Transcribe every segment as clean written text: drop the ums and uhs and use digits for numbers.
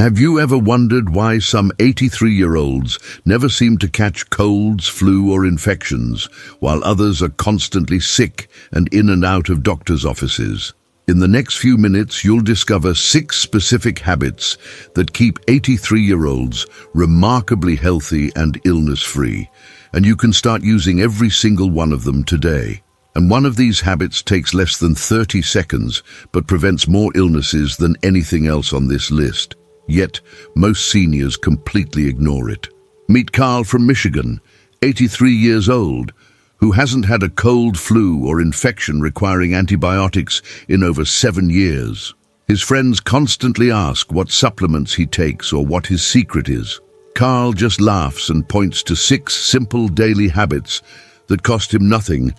Have you ever wondered why some 83-year-olds never seem to catch colds, flu, or infections, while others are constantly sick and in and out of doctors' offices? In the next few minutes, you'll discover 6 specific habits that keep 83-year-olds remarkably healthy and illness-free, and you can start using every single one of them today. And one of these habits takes less than 30 seconds, but prevents more illnesses than anything else on this list. Yet, most seniors completely ignore it. Meet Carl from Michigan, 83 years old, who hasn't had a cold, flu, or infection requiring antibiotics in over 7 years. His friends constantly ask what supplements he takes or what his secret is. Carl just laughs and points to 6 simple daily habits that cost him nothing,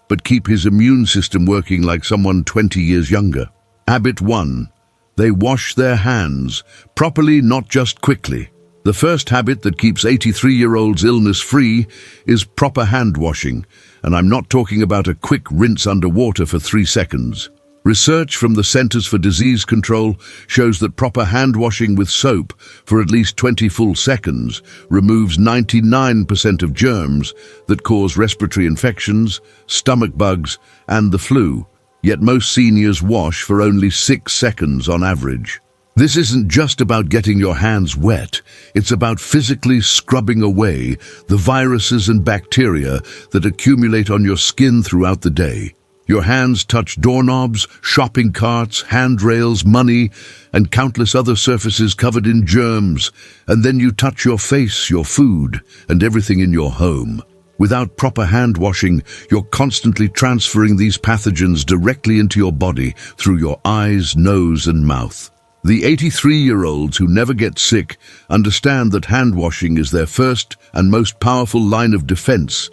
but keep his immune system working like someone 20 years younger. Habit 1. They wash their hands, properly, not just quickly. The first habit that keeps 83-year-olds illness-free is proper hand washing, and I'm not talking about a quick rinse under water for 3 seconds. Research from the Centers for Disease Control shows that proper hand washing with soap for at least 20 full seconds removes 99% of germs that cause respiratory infections, stomach bugs, and the flu. Yet most seniors wash for only 6 seconds on average. This isn't just about getting your hands wet, it's about physically scrubbing away the viruses and bacteria that accumulate on your skin throughout the day. Your hands touch doorknobs, shopping carts, handrails, money, and countless other surfaces covered in germs, and then you touch your face, your food, and everything in your home. Without proper hand washing, you're constantly transferring these pathogens directly into your body through your eyes, nose, and mouth. The 83-year-olds who never get sick understand that hand washing is their first and most powerful line of defense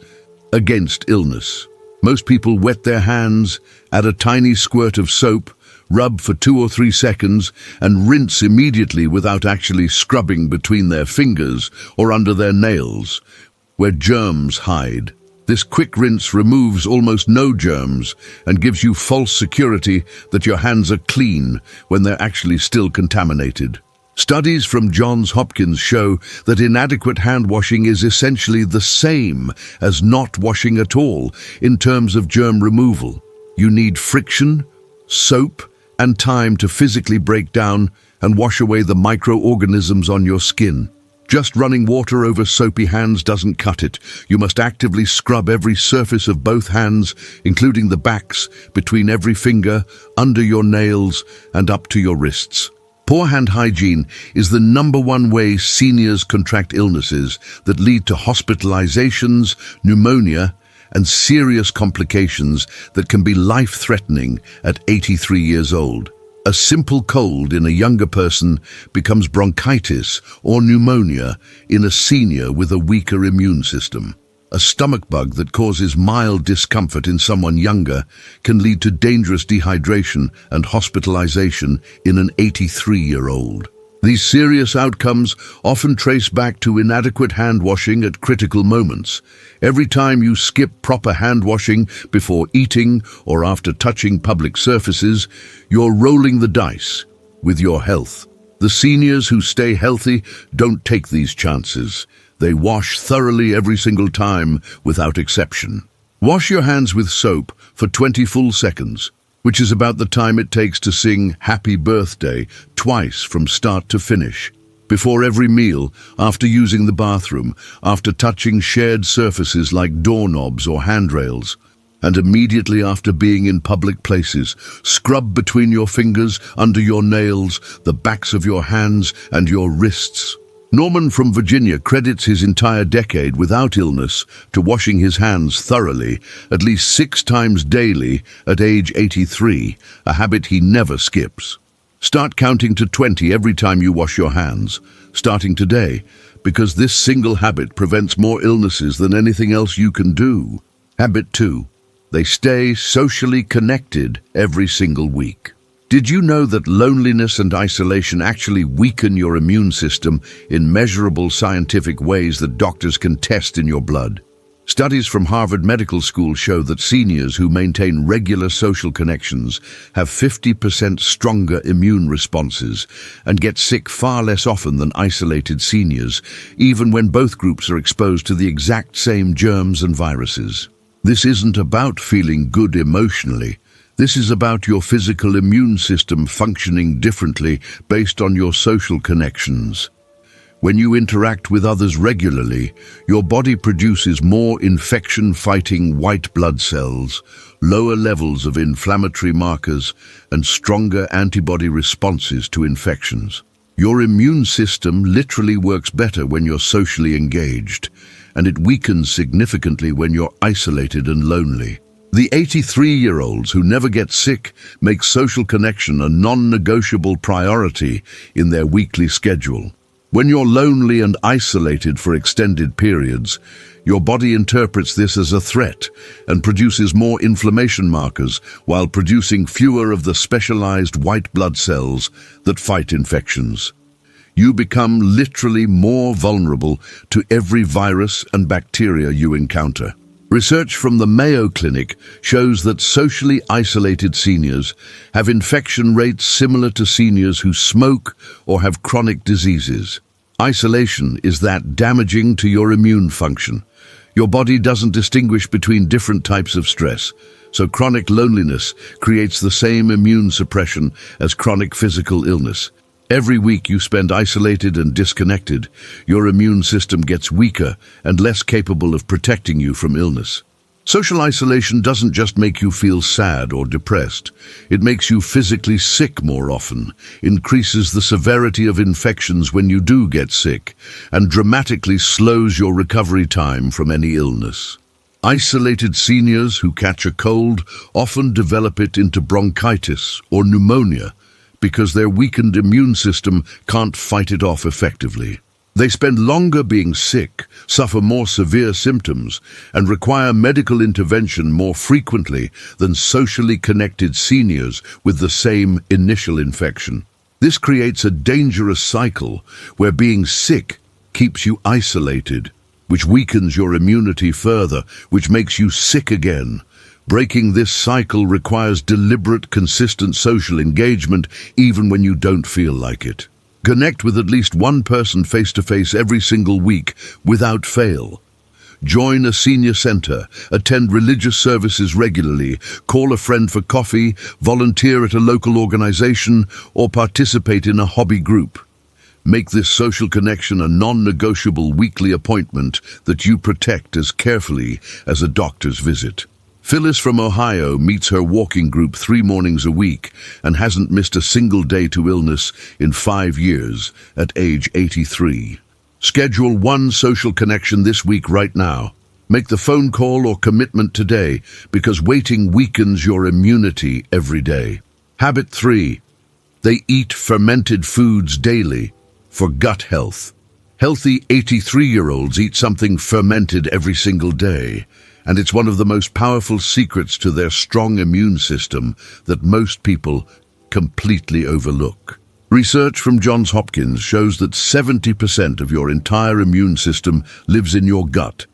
against illness. Most people wet their hands, add a tiny squirt of soap, rub for 2 or 3 seconds, and rinse immediately without actually scrubbing between their fingers or under their nails, where germs hide. This quick rinse removes almost no germs and gives you false security that your hands are clean when they're actually still contaminated. Studies from Johns Hopkins show that inadequate hand washing is essentially the same as not washing at all in terms of germ removal. You need friction, soap, and time to physically break down and wash away the microorganisms on your skin. Just running water over soapy hands doesn't cut it. You must actively scrub every surface of both hands, including the backs, between every finger, under your nails, and up to your wrists. Poor hand hygiene is the #1 way seniors contract illnesses that lead to hospitalizations, pneumonia, and serious complications that can be life-threatening at 83 years old. A simple cold in a younger person becomes bronchitis or pneumonia in a senior with a weaker immune system. A stomach bug that causes mild discomfort in someone younger can lead to dangerous dehydration and hospitalization in an 83-year-old. These serious outcomes often trace back to inadequate hand washing at critical moments. Every time you skip proper hand washing before eating or after touching public surfaces, you're rolling the dice with your health. The seniors who stay healthy don't take these chances. They wash thoroughly every single time without exception. Wash your hands with soap for 20 full seconds, which is about the time it takes to sing Happy Birthday twice from start to finish. Before every meal, after using the bathroom, after touching shared surfaces like doorknobs or handrails, and immediately after being in public places, scrub between your fingers, under your nails, the backs of your hands, and your wrists. Norman from Virginia credits his entire decade without illness to washing his hands thoroughly, at least 6 times daily at age 83, a habit he never skips. Start counting to 20 every time you wash your hands, starting today, because this single habit prevents more illnesses than anything else you can do. Habit 2. They stay socially connected every single week. Did you know that loneliness and isolation actually weaken your immune system in measurable scientific ways that doctors can test in your blood? Studies from Harvard Medical School show that seniors who maintain regular social connections have 50% stronger immune responses and get sick far less often than isolated seniors, even when both groups are exposed to the exact same germs and viruses. This isn't about feeling good emotionally. This is about your physical immune system functioning differently based on your social connections. When you interact with others regularly, your body produces more infection-fighting white blood cells, lower levels of inflammatory markers, and stronger antibody responses to infections. Your immune system literally works better when you're socially engaged, and it weakens significantly when you're isolated and lonely. The 83-year-olds who never get sick make social connection a non-negotiable priority in their weekly schedule. When you're lonely and isolated for extended periods, your body interprets this as a threat and produces more inflammation markers while producing fewer of the specialized white blood cells that fight infections. You become literally more vulnerable to every virus and bacteria you encounter. Research from the Mayo Clinic shows that socially isolated seniors have infection rates similar to seniors who smoke or have chronic diseases. Isolation is that damaging to your immune function. Your body doesn't distinguish between different types of stress, so chronic loneliness creates the same immune suppression as chronic physical illness. Every week you spend isolated and disconnected, your immune system gets weaker and less capable of protecting you from illness. Social isolation doesn't just make you feel sad or depressed. It makes you physically sick more often, increases the severity of infections when you do get sick, and dramatically slows your recovery time from any illness. Isolated seniors who catch a cold often develop it into bronchitis or pneumonia, because their weakened immune system can't fight it off effectively. They spend longer being sick, suffer more severe symptoms, and require medical intervention more frequently than socially connected seniors with the same initial infection. This creates a dangerous cycle where being sick keeps you isolated, which weakens your immunity further, which makes you sick again. Breaking this cycle requires deliberate, consistent social engagement, even when you don't feel like it. Connect with at least one person face-to-face every single week, without fail. Join a senior center, attend religious services regularly, call a friend for coffee, volunteer at a local organization, or participate in a hobby group. Make this social connection a non-negotiable weekly appointment that you protect as carefully as a doctor's visit. Phyllis from Ohio meets her walking group 3 mornings a week and hasn't missed a single day to illness in 5 years at age 83. Schedule one social connection this week right now. Make the phone call or commitment today, because waiting weakens your immunity every day. Habit 3. They eat fermented foods daily for gut health. Healthy 83-year-olds eat something fermented every single day, and it's one of the most powerful secrets to their strong immune system that most people completely overlook. Research from Johns Hopkins shows that 70% of your entire immune system lives in your gut,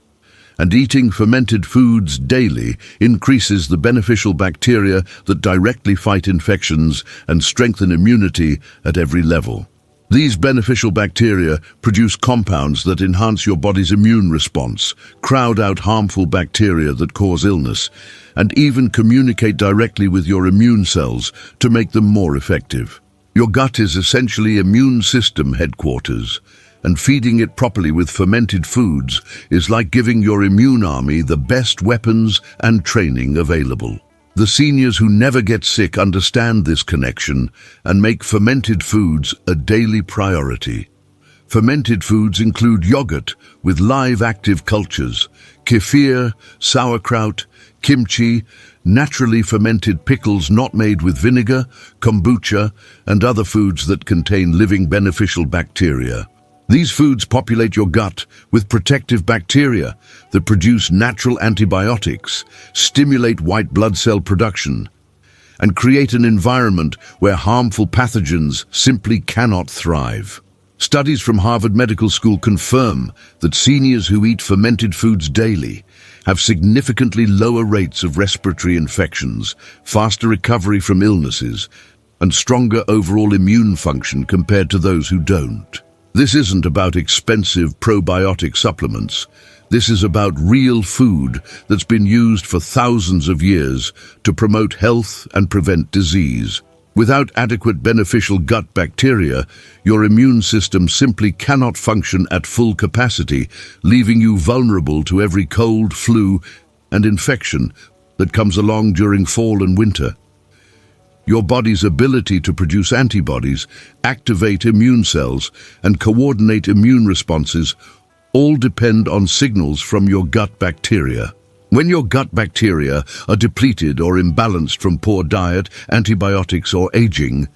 and eating fermented foods daily increases the beneficial bacteria that directly fight infections and strengthen immunity at every level. These beneficial bacteria produce compounds that enhance your body's immune response, crowd out harmful bacteria that cause illness, and even communicate directly with your immune cells to make them more effective. Your gut is essentially immune system headquarters, and feeding it properly with fermented foods is like giving your immune army the best weapons and training available. The seniors who never get sick understand this connection and make fermented foods a daily priority. Fermented foods include yogurt with live active cultures, kefir, sauerkraut, kimchi, naturally fermented pickles not made with vinegar, kombucha, and other foods that contain living beneficial bacteria. These foods populate your gut with protective bacteria that produce natural antibiotics, stimulate white blood cell production, and create an environment where harmful pathogens simply cannot thrive. Studies from Harvard Medical School confirm that seniors who eat fermented foods daily have significantly lower rates of respiratory infections, faster recovery from illnesses, and stronger overall immune function compared to those who don't. This isn't about expensive probiotic supplements. This is about real food that's been used for thousands of years to promote health and prevent disease. Without adequate beneficial gut bacteria, your immune system simply cannot function at full capacity, leaving you vulnerable to every cold, flu, and infection that comes along during fall and winter. Your body's ability to produce antibodies, activate immune cells, and coordinate immune responses all depend on signals from your gut bacteria. When your gut bacteria are depleted or imbalanced from poor diet, antibiotics, or aging,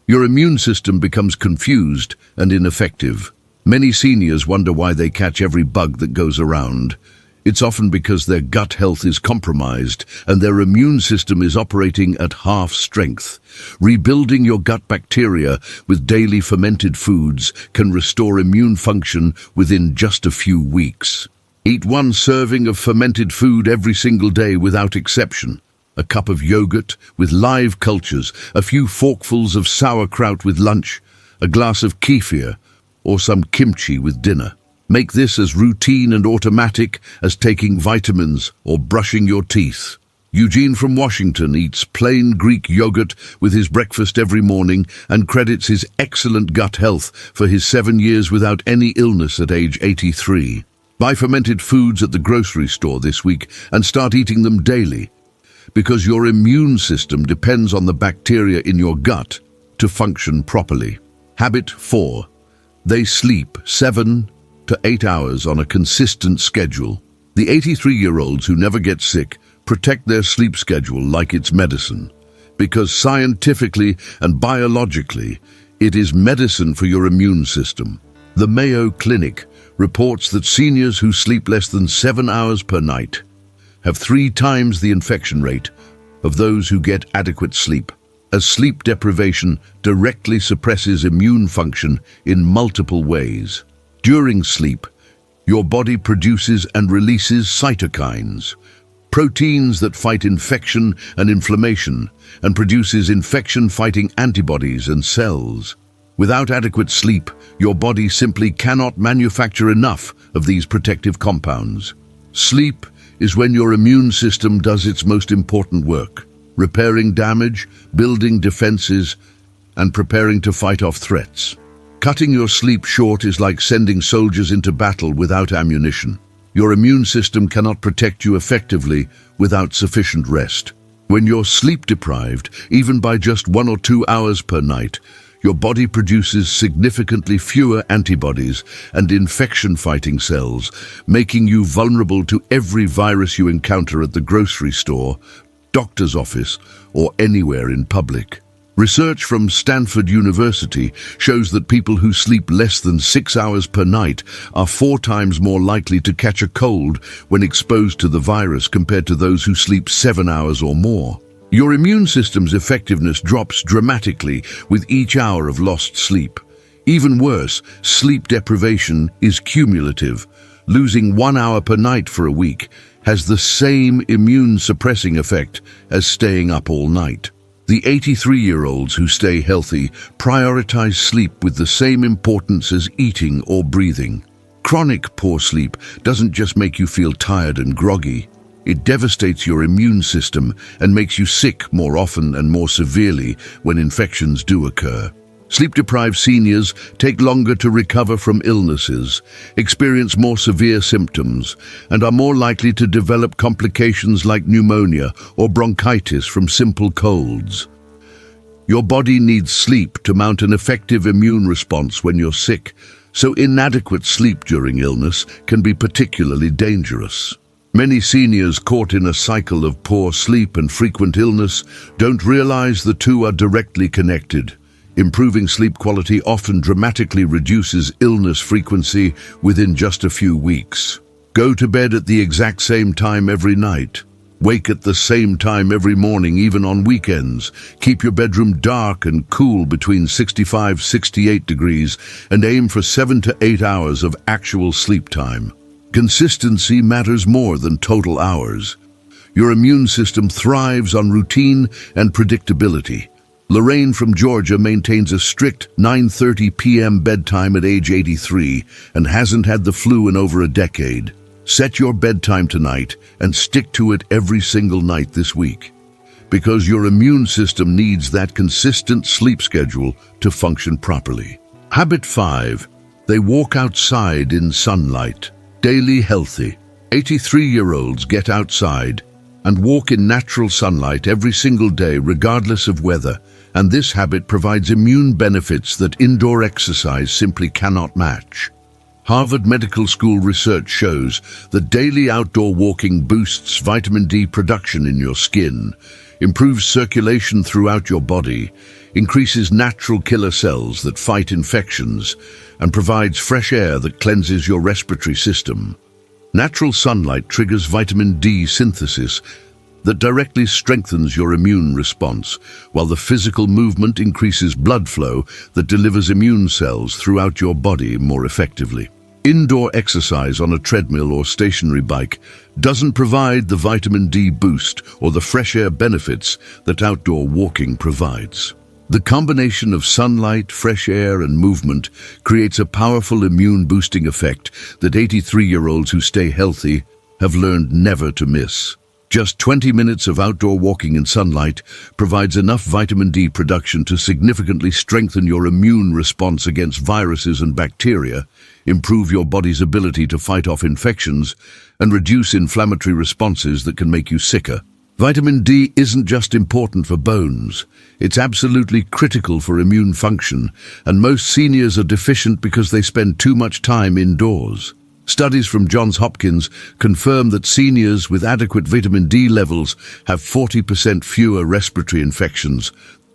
your immune system becomes confused and ineffective. Many seniors wonder why they catch every bug that goes around. It's often because their gut health is compromised and their immune system is operating at half strength. Rebuilding your gut bacteria with daily fermented foods can restore immune function within just a few weeks. Eat one serving of fermented food every single day without exception. A cup of yogurt with live cultures, a few forkfuls of sauerkraut with lunch, a glass of kefir, or some kimchi with dinner. Make this as routine and automatic as taking vitamins or brushing your teeth. Eugene from Washington eats plain Greek yogurt with his breakfast every morning and credits his excellent gut health for his 7 years without any illness at age 83. Buy fermented foods at the grocery store this week and start eating them daily, because your immune system depends on the bacteria in your gut to function properly. Habit 4. They sleep 7 to 8 hours on a consistent schedule. The 83-year-olds who never get sick protect their sleep schedule like it's medicine, because scientifically and biologically, it is medicine for your immune system. The Mayo Clinic reports that seniors who sleep less than 7 hours per night have 3 times the infection rate of those who get adequate sleep, as sleep deprivation directly suppresses immune function in multiple ways. During sleep, your body produces and releases cytokines, proteins that fight infection and inflammation, and produces infection-fighting antibodies and cells. Without adequate sleep, your body simply cannot manufacture enough of these protective compounds. Sleep is when your immune system does its most important work, repairing damage, building defenses, and preparing to fight off threats. Cutting your sleep short is like sending soldiers into battle without ammunition. Your immune system cannot protect you effectively without sufficient rest. When you're sleep deprived, even by just 1 or 2 hours per night, your body produces significantly fewer antibodies and infection-fighting cells, making you vulnerable to every virus you encounter at the grocery store, doctor's office, or anywhere in public. Research from Stanford University shows that people who sleep less than 6 hours per night are 4 times more likely to catch a cold when exposed to the virus compared to those who sleep 7 hours or more. Your immune system's effectiveness drops dramatically with each hour of lost sleep. Even worse, sleep deprivation is cumulative. Losing 1 hour per night for a week has the same immune-suppressing effect as staying up all night. The 83-year-olds who stay healthy prioritize sleep with the same importance as eating or breathing. Chronic poor sleep doesn't just make you feel tired and groggy. It devastates your immune system and makes you sick more often and more severely when infections do occur. Sleep-deprived seniors take longer to recover from illnesses, experience more severe symptoms, and are more likely to develop complications like pneumonia or bronchitis from simple colds. Your body needs sleep to mount an effective immune response when you're sick, so inadequate sleep during illness can be particularly dangerous. Many seniors caught in a cycle of poor sleep and frequent illness don't realize the two are directly connected. Improving sleep quality often dramatically reduces illness frequency within just a few weeks. Go to bed at the exact same time every night. Wake at the same time every morning, even on weekends. Keep your bedroom dark and cool between 65–68 degrees and aim for 7 to 8 hours of actual sleep time. Consistency matters more than total hours. Your immune system thrives on routine and predictability. Lorraine from Georgia maintains a strict 9:30 p.m. bedtime at age 83 and hasn't had the flu in over a decade. Set your bedtime tonight and stick to it every single night this week, because your immune system needs that consistent sleep schedule to function properly. Habit 5. They walk outside in sunlight. Daily healthy. 83-year-olds get outside and walk in natural sunlight every single day regardless of weather, and this habit provides immune benefits that indoor exercise simply cannot match. Harvard Medical School research shows that daily outdoor walking boosts vitamin D production in your skin, improves circulation throughout your body, increases natural killer cells that fight infections, and provides fresh air that cleanses your respiratory system. Natural sunlight triggers vitamin D synthesis that directly strengthens your immune response, while the physical movement increases blood flow that delivers immune cells throughout your body more effectively. Indoor exercise on a treadmill or stationary bike doesn't provide the vitamin D boost or the fresh air benefits that outdoor walking provides. The combination of sunlight, fresh air, and movement creates a powerful immune-boosting effect that 83-year-olds who stay healthy have learned never to miss. Just 20 minutes of outdoor walking in sunlight provides enough vitamin D production to significantly strengthen your immune response against viruses and bacteria, improve your body's ability to fight off infections, and reduce inflammatory responses that can make you sicker. Vitamin D isn't just important for bones, it's absolutely critical for immune function, and most seniors are deficient because they spend too much time indoors. Studies from Johns Hopkins confirm that seniors with adequate vitamin D levels have 40% fewer respiratory infections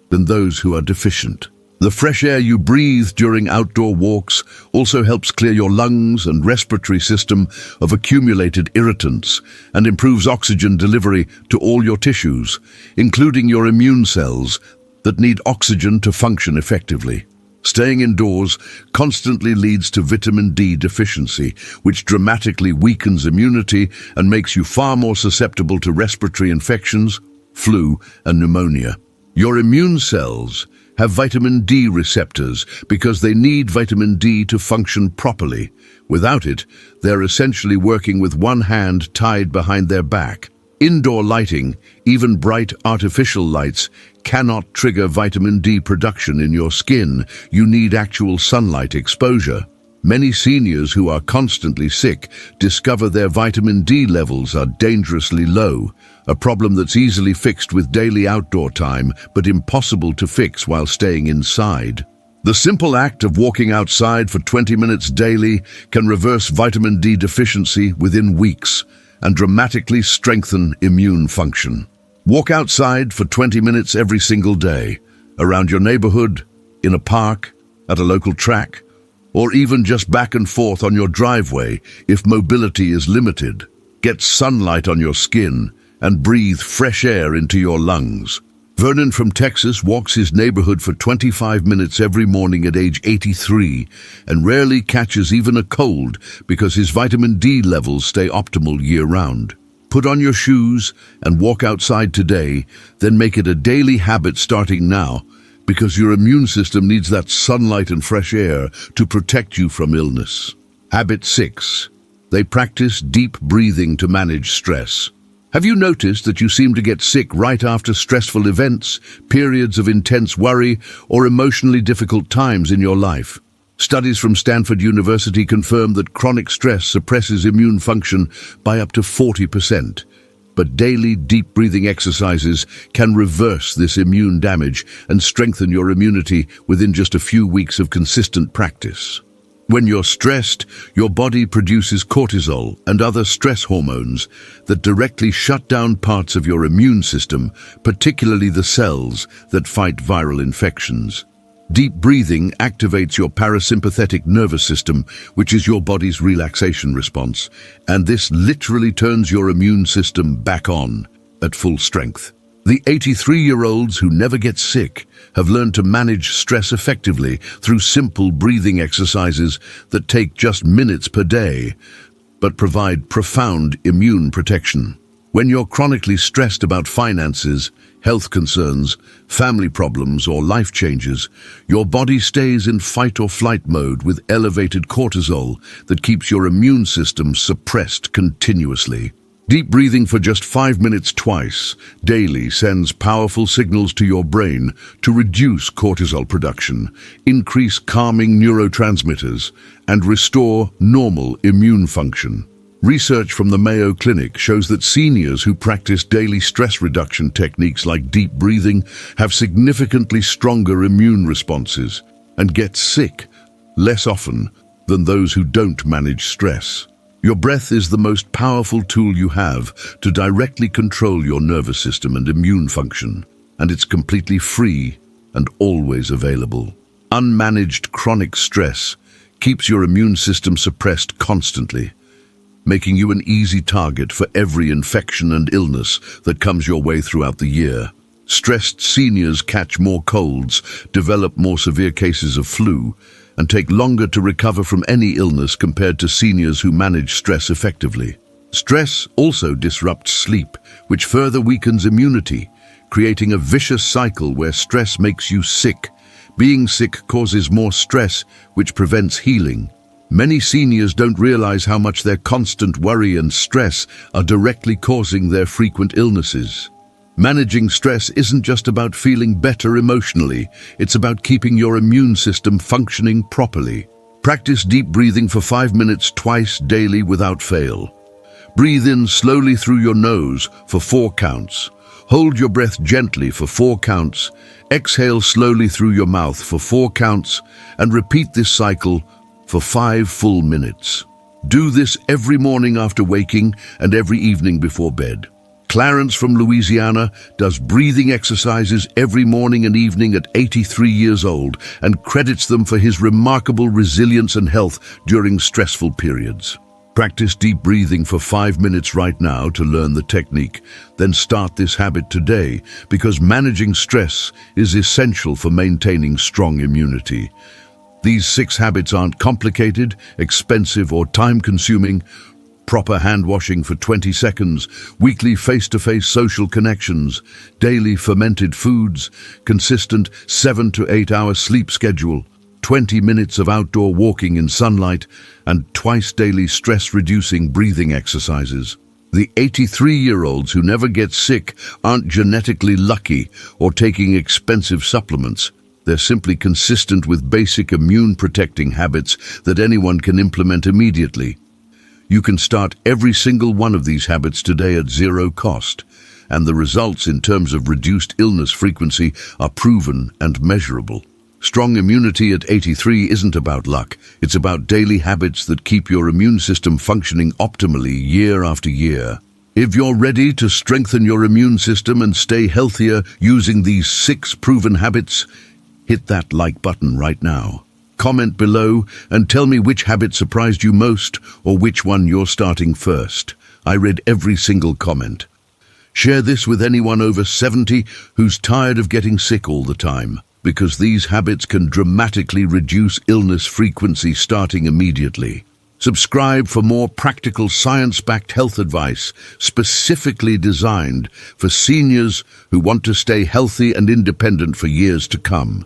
than those who are deficient. The fresh air you breathe during outdoor walks also helps clear your lungs and respiratory system of accumulated irritants and improves oxygen delivery to all your tissues, including your immune cells that need oxygen to function effectively. Staying indoors constantly leads to vitamin D deficiency, which dramatically weakens immunity and makes you far more susceptible to respiratory infections, flu, and pneumonia. Your immune cells have vitamin D receptors because they need vitamin D to function properly. Without it, they're essentially working with one hand tied behind their back. Indoor lighting, even bright artificial lights, cannot trigger vitamin D production in your skin. You need actual sunlight exposure. Many seniors who are constantly sick discover their vitamin D levels are dangerously low, a problem that's easily fixed with daily outdoor time, but impossible to fix while staying inside. The simple act of walking outside for 20 minutes daily can reverse vitamin D deficiency within weeks and dramatically strengthen immune function. Walk outside for 20 minutes every single day, around your neighborhood, in a park, at a local track, or even just back and forth on your driveway if mobility is limited. Get sunlight on your skin and breathe fresh air into your lungs. Vernon from Texas walks his neighborhood for 25 minutes every morning at age 83 and rarely catches even a cold because his vitamin D levels stay optimal year-round. Put on your shoes and walk outside today, then make it a daily habit starting now, because your immune system needs that sunlight and fresh air to protect you from illness. Habit 6. They practice deep breathing to manage stress. Have you noticed that you seem to get sick right after stressful events, periods of intense worry, or emotionally difficult times in your life? Studies from Stanford University confirm that chronic stress suppresses immune function by up to 40%. But daily deep breathing exercises can reverse this immune damage and strengthen your immunity within just a few weeks of consistent practice. When you're stressed, your body produces cortisol and other stress hormones that directly shut down parts of your immune system, particularly the cells that fight viral infections. Deep breathing activates your parasympathetic nervous system, which is your body's relaxation response, and this literally turns your immune system back on at full strength. The 83-year-olds who never get sick have learned to manage stress effectively through simple breathing exercises that take just minutes per day, but provide profound immune protection. When you're chronically stressed about finances, health concerns, family problems, or life changes, your body stays in fight or flight mode with elevated cortisol that keeps your immune system suppressed continuously. Deep breathing for just 5 minutes twice daily sends powerful signals to your brain to reduce cortisol production, increase calming neurotransmitters, and restore normal immune function. Research from the Mayo Clinic shows that seniors who practice daily stress reduction techniques like deep breathing have significantly stronger immune responses and get sick less often than those who don't manage stress. Your breath is the most powerful tool you have to directly control your nervous system and immune function, and it's completely free and always available. Unmanaged chronic stress keeps your immune system suppressed constantly, making you an easy target for every infection and illness that comes your way throughout the year. Stressed seniors catch more colds, develop more severe cases of flu, and take longer to recover from any illness compared to seniors who manage stress effectively. Stress also disrupts sleep, which further weakens immunity, creating a vicious cycle where stress makes you sick. Being sick causes more stress, which prevents healing. Many seniors don't realize how much their constant worry and stress are directly causing their frequent illnesses. Managing stress isn't just about feeling better emotionally, it's about keeping your immune system functioning properly. Practice deep breathing for 5 minutes twice daily without fail. Breathe in slowly through your nose for 4 counts. Hold your breath gently for 4 counts. Exhale slowly through your mouth for 4 counts, and repeat this cycle for 5 full minutes. Do this every morning after waking and every evening before bed. Clarence from Louisiana does breathing exercises every morning and evening at 83 years old and credits them for his remarkable resilience and health during stressful periods. Practice deep breathing for 5 minutes right now to learn the technique. Then start this habit today, because managing stress is essential for maintaining strong immunity. These 6 habits aren't complicated, expensive, or time-consuming. Proper hand washing for 20 seconds, weekly face-to-face social connections, daily fermented foods, consistent 7 to 8 hour sleep schedule, 20 minutes of outdoor walking in sunlight, and twice daily stress-reducing breathing exercises. The 83-year-olds who never get sick aren't genetically lucky or taking expensive supplements. They're simply consistent with basic immune-protecting habits that anyone can implement immediately. You can start every single one of these habits today at 0 cost, and the results in terms of reduced illness frequency are proven and measurable. Strong immunity at 83 isn't about luck. It's about daily habits that keep your immune system functioning optimally year after year. If you're ready to strengthen your immune system and stay healthier using these 6 proven habits, hit that like button right now. Comment below and tell me which habit surprised you most or which one you're starting first. I read every single comment. Share this with anyone over 70 who's tired of getting sick all the time, because these habits can dramatically reduce illness frequency starting immediately. Subscribe for more practical science-backed health advice specifically designed for seniors who want to stay healthy and independent for years to come.